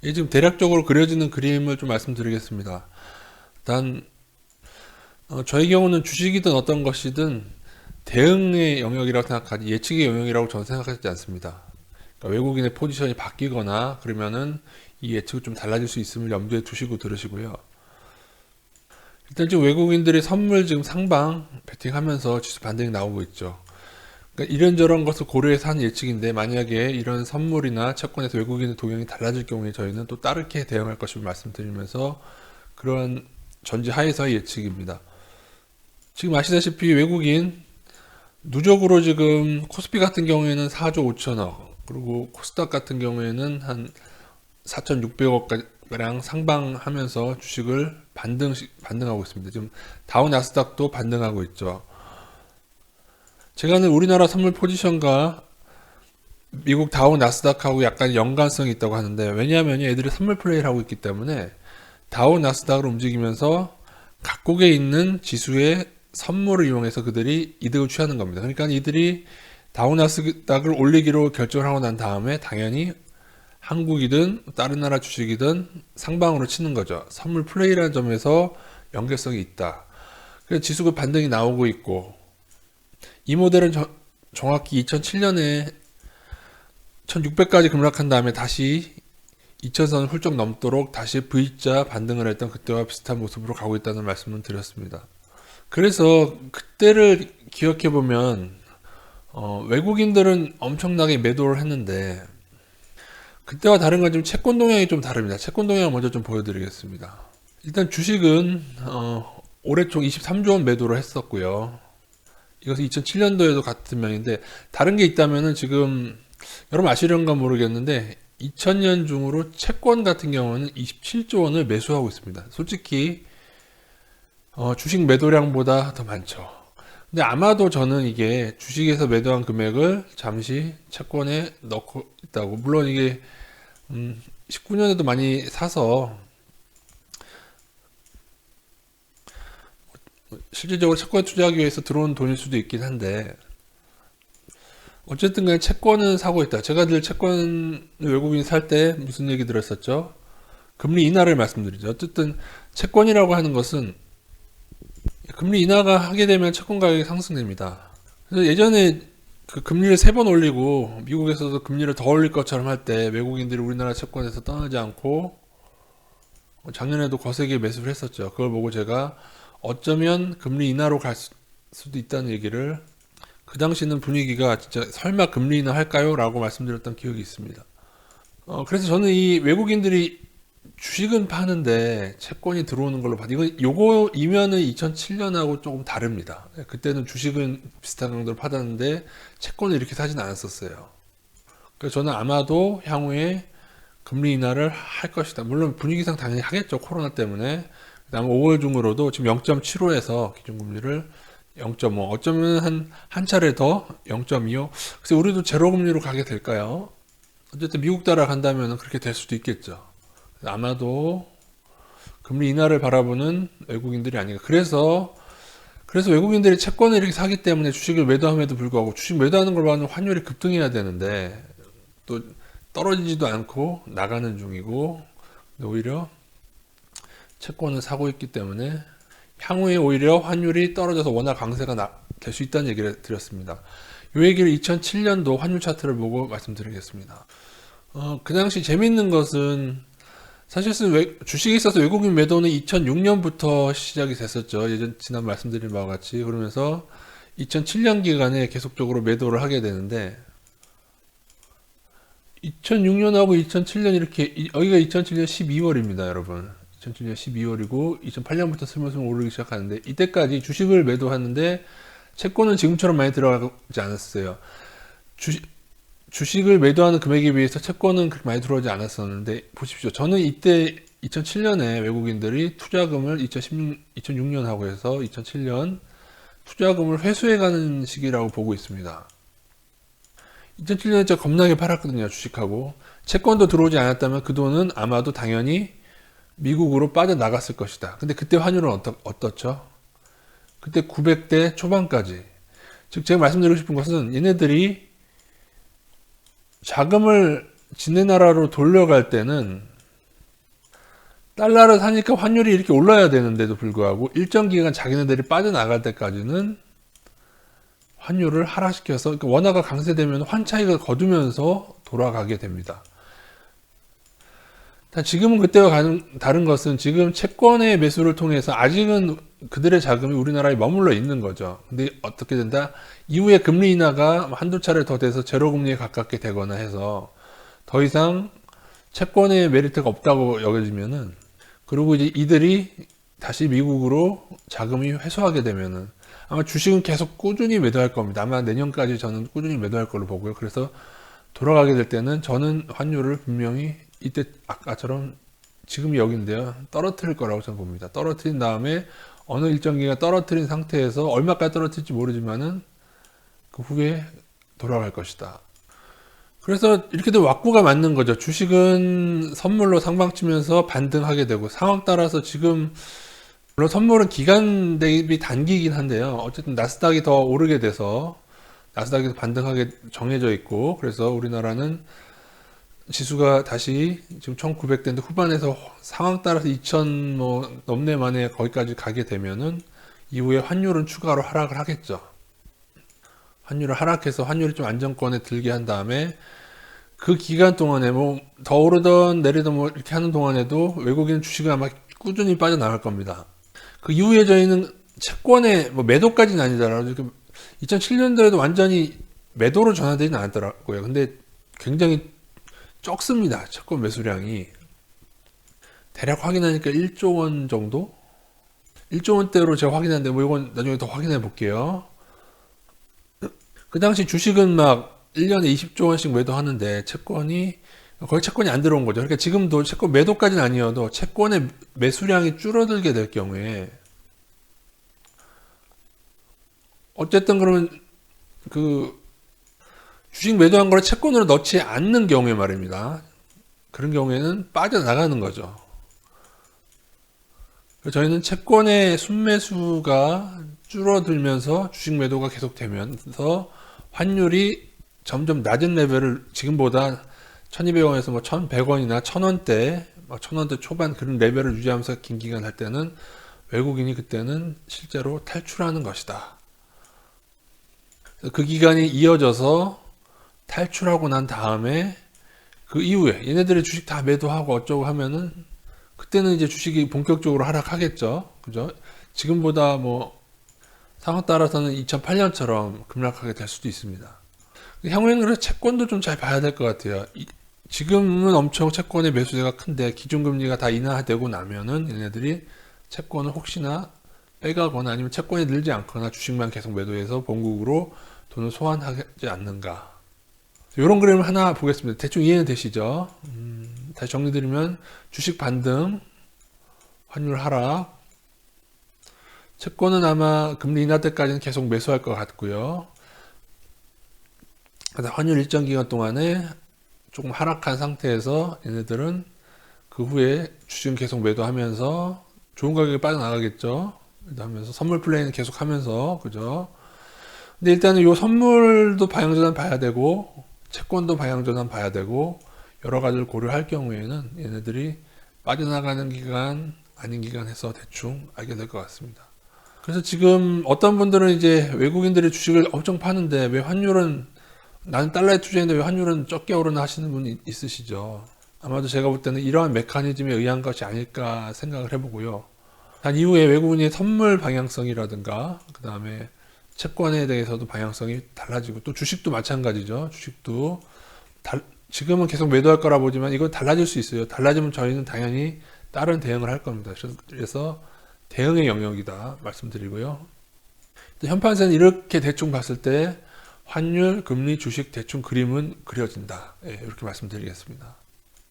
이 지금 대략적으로 그려지는 그림을 좀 말씀드리겠습니다. 일단 저의 경우는 주식이든 어떤 것이든 대응의 영역이라고 생각하지 예측의 영역이라고 저는 생각하지 않습니다. 그러니까 외국인의 포지션이 바뀌거나 그러면은 이 예측이 좀 달라질 수 있음을 염두에 두시고 들으시고요. 일단 지금 외국인들이 선물 지금 상방 베팅하면서 지수 반등이 나오고 있죠. 그러니까 이런저런 것을 고려해서 한 예측인데 만약에 이런 선물이나 채권에서 외국인의 동향이 달라질 경우에 저희는 또 다르게 대응할 것을 말씀드리면서 그런 전제 하에서의 예측입니다. 지금 아시다시피 외국인 누적으로 지금 코스피 같은 경우에는 4조 5천억 그리고 코스닥 같은 경우에는 한 4,600억 가량 상방하면서 주식을 반등하고 있습니다. 지금 다우 나스닥도 반등하고 있죠. 제가 는 우리나라 선물 포지션과 미국 다우 나스닥하고 약간 연관성이 있다고 하는데 왜냐하면 애들이 선물 플레이를 하고 있기 때문에 다우 나스닥을 움직이면서 각국에 있는 지수의 선물을 이용해서 그들이 이득을 취하는 겁니다. 그러니까 이들이 다우 나스닥을 올리기로 결정을 하고 난 다음에 당연히 한국이든 다른 나라 주식이든 상방으로 치는 거죠. 선물 플레이라는 점에서 연결성이 있다. 그래서 지수가 반등이 나오고 있고 이 모델은 정확히 2007년에 1600까지 급락한 다음에 다시 2000선을 훌쩍 넘도록 다시 V자 반등을 했던 그때와 비슷한 모습으로 가고 있다는 말씀을 드렸습니다. 그래서 그때를 기억해 보면 외국인들은 엄청나게 매도를 했는데 그때와 다른 건 좀 채권 동향이 좀 다릅니다. 채권 동향을 먼저 좀 보여드리겠습니다. 일단 주식은 올해 총 23조 원 매도를 했었고요. 이것은 2007년도에도 같은 면인데 다른 게 있다면은 지금 여러분 아시려는가 모르겠는데 2000년 중으로 채권 같은 경우는 27조 원을 매수하고 있습니다. 솔직히 주식 매도량보다 더 많죠. 근데 아마도 저는 이게 주식에서 매도한 금액을 잠시 채권에 넣고 있다고. 물론 이게 19년에도 많이 사서 실질적으로 채권에 투자하기 위해서 들어온 돈일 수도 있긴 한데 어쨌든 간에 채권은 사고 있다. 제가 늘 채권 외국인 살 때 무슨 얘기 들었었죠? 금리 인하를 말씀드리죠. 어쨌든 채권이라고 하는 것은 금리 인하가 하게 되면 채권 가격이 상승됩니다. 그래서 예전에 그 금리를 3번 올리고 미국에서도 금리를 더 올릴 것처럼 할 때 외국인들이 우리나라 채권에서 떠나지 않고 작년에도 거세게 매수를 했었죠. 그걸 보고 제가 어쩌면 금리 인하로 갈 수도 있다는 얘기를 그 당시는 분위기가 진짜 설마 금리 인하 할까요? 라고 말씀드렸던 기억이 있습니다. 그래서 저는 이 외국인들이 주식은 파는데 채권이 들어오는 걸로 봐도 요거 이면은 2007년하고 조금 다릅니다. 그때는 주식은 비슷한 정도로 팔았는데 채권을 이렇게 사진 않았었어요. 그래서 저는 아마도 향후에 금리 인하를 할 것이다. 물론 분위기상 당연히 하겠죠. 코로나 때문에. 그다음 5월 중으로도 지금 0.75에서 기준금리를 0.5 어쩌면 한 차례 더 0.25. 그래서 우리도 제로 금리로 가게 될까요? 어쨌든 미국 따라간다면 그렇게 될 수도 있겠죠. 아마도 금리 인하를 바라보는 외국인들이 아닌가. 그래서 외국인들이 채권을 이렇게 사기 때문에 주식을 매도함에도 불구하고 주식 매도하는 걸 봐도 환율이 급등해야 되는데 또 떨어지지도 않고 나가는 중이고 오히려 채권을 사고 있기 때문에 향후에 오히려 환율이 떨어져서 원화 강세가 될 수 있다는 얘기를 드렸습니다. 이 얘기를 2007년도 환율 차트를 보고 말씀드리겠습니다. 그 당시 재밌는 것은 사실은 주식에 있어서 외국인 매도는 2006년부터 시작이 됐었죠. 지난 말씀드린 바와 같이. 그러면서 2007년 기간에 계속적으로 매도를 하게 되는데 2006년하고 2007년 이렇게 여기가 2007년 12월입니다, 여러분. 2007년 12월이고 2008년부터 스물스물 오르기 시작하는데 이때까지 주식을 매도하는데 채권은 지금처럼 많이 들어가지 않았어요. 주식을 매도하는 금액에 비해서 채권은 그렇게 많이 들어오지 않았었는데 보십시오. 저는 이때 2007년에 외국인들이 투자금을 2006년하고 해서 2007년 투자금을 회수해가는 시기라고 보고 있습니다. 2007년에 제가 겁나게 팔았거든요. 주식하고. 채권도 들어오지 않았다면 그 돈은 아마도 당연히 미국으로 빠져나갔을 것이다. 근데 그때 환율은 어떻죠? 그때 900대 초반까지. 즉 제가 말씀드리고 싶은 것은 얘네들이 자금을 지네 나라로 돌려갈 때는 달러를 사니까 환율이 이렇게 올라야 되는데도 불구하고 일정 기간 자기네들이 빠져나갈 때까지는 환율을 하락시켜서, 그러니까 원화가 강세되면 환차익을 거두면서 돌아가게 됩니다. 지금은 그때와 다른 것은 지금 채권의 매수를 통해서 아직은 그들의 자금이 우리나라에 머물러 있는 거죠. 근데 어떻게 된다? 이후에 금리 인하가 한두 차례 더 돼서 제로금리에 가깝게 되거나 해서 더 이상 채권의 메리트가 없다고 여겨지면은, 그리고 이제 이들이 다시 미국으로 자금이 회수하게 되면은 아마 주식은 계속 꾸준히 매도할 겁니다. 아마 내년까지 저는 꾸준히 매도할 걸로 보고요. 그래서 돌아가게 될 때는 저는 환율을 분명히 이때 아까처럼 지금이 여기인데요, 떨어뜨릴 거라고 저는 봅니다. 떨어뜨린 다음에 어느 일정 기간 떨어뜨린 상태에서 얼마까지 떨어뜨릴지 모르지만은 그 후에 돌아갈 것이다. 그래서 이렇게 도 왁구가 맞는 거죠. 주식은 선물로 상방치면서 반등하게 되고, 상황 따라서 지금 물론 선물은 기간 대비 단기이긴 한데요, 어쨌든 나스닥이 더 오르게 돼서 나스닥이 반등하게 정해져 있고, 그래서 우리나라는 지수가 다시 지금 1900대인데 후반에서 상황 따라서 2000 뭐 넘네 만에 거기까지 가게 되면은 이후에 환율은 추가로 하락을 하겠죠. 환율을 하락해서 환율이 좀 안정권에 들게 한 다음에 그 기간 동안에 뭐 더 오르던 내리던 뭐 이렇게 하는 동안에도 외국인 주식은 아마 꾸준히 빠져나갈 겁니다. 그 이후에 저희는 채권의 뭐 매도까지는 아니더라도 2007년도에도 완전히 매도로 전환되지는 않았더라고요. 근데 굉장히 적습니다. 채권 매수량이. 대략 확인하니까 1조 원 정도? 1조 원대로 제가 확인했는데 뭐 이건 나중에 더 확인해 볼게요. 그 당시 주식은 막 1년에 20조 원씩 매도하는데 채권이 거의 채권이 안 들어온 거죠. 그러니까 지금도 채권 매도까지는 아니어도 채권의 매수량이 줄어들게 될 경우에 어쨌든 그러면 그 주식 매도한 걸 채권으로 넣지 않는 경우에 말입니다. 그런 경우에는 빠져나가는 거죠. 저희는 채권의 순매수가 줄어들면서 주식 매도가 계속되면서 환율이 점점 낮은 레벨을 지금보다 1200원에서 뭐 1100원이나 1000원대, 막 1000원대 초반 그런 레벨을 유지하면서 긴 기간 할 때는 외국인이 그때는 실제로 탈출하는 것이다. 그 기간이 이어져서 탈출하고 난 다음에 그 이후에 얘네들의 주식 다 매도하고 어쩌고 하면은 그때는 이제 주식이 본격적으로 하락하겠죠. 그죠? 지금보다 뭐 상황 따라서는 2008년처럼 급락하게 될 수도 있습니다. 향후에는 그래서 채권도 좀 잘 봐야 될 것 같아요. 지금은 엄청 채권의 매수세가 큰데 기준금리가 다 인하되고 나면은 얘네들이 채권을 혹시나 빼가거나 아니면 채권이 늘지 않거나 주식만 계속 매도해서 본국으로 돈을 소환하지 않는가. 이런 그림을 하나 보겠습니다. 대충 이해는 되시죠? 다시 정리드리면 주식 반등, 환율 하락, 채권은 아마 금리 인하 때까지는 계속 매수할 것 같고요. 환율 일정 기간 동안에 조금 하락한 상태에서 얘네들은 그 후에 주식은 계속 매도하면서 좋은 가격에 빠져나가겠죠. 하면서 선물 플레이는 계속 하면서, 그죠? 근데 일단은 요 선물도 방향전환 봐야 되고 채권도 방향전환 봐야 되고 여러 가지를 고려할 경우에는 얘네들이 빠져나가는 기간 아닌 기간 해서 대충 알게 될 것 같습니다. 그래서 지금 어떤 분들은 이제 외국인들이 주식을 엄청 파는데 왜 환율은, 나는 달러에 투자했는데 왜 환율은 적게 오르나 하시는 분이 있으시죠. 아마도 제가 볼 때는 이러한 메커니즘에 의한 것이 아닐까 생각을 해보고요. 단 이후에 외국인의 선물 방향성이라든가 그 다음에 채권에 대해서도 방향성이 달라지고, 또 주식도 마찬가지죠. 주식도 지금은 계속 매도할 거라 보지만 이건 달라질 수 있어요. 달라지면 저희는 당연히 다른 대응을 할 겁니다. 그래서 대응의 영역이다 말씀드리고요. 현판세는 이렇게 대충 봤을 때 환율, 금리, 주식 대충 그림은 그려진다. 예, 이렇게 말씀드리겠습니다.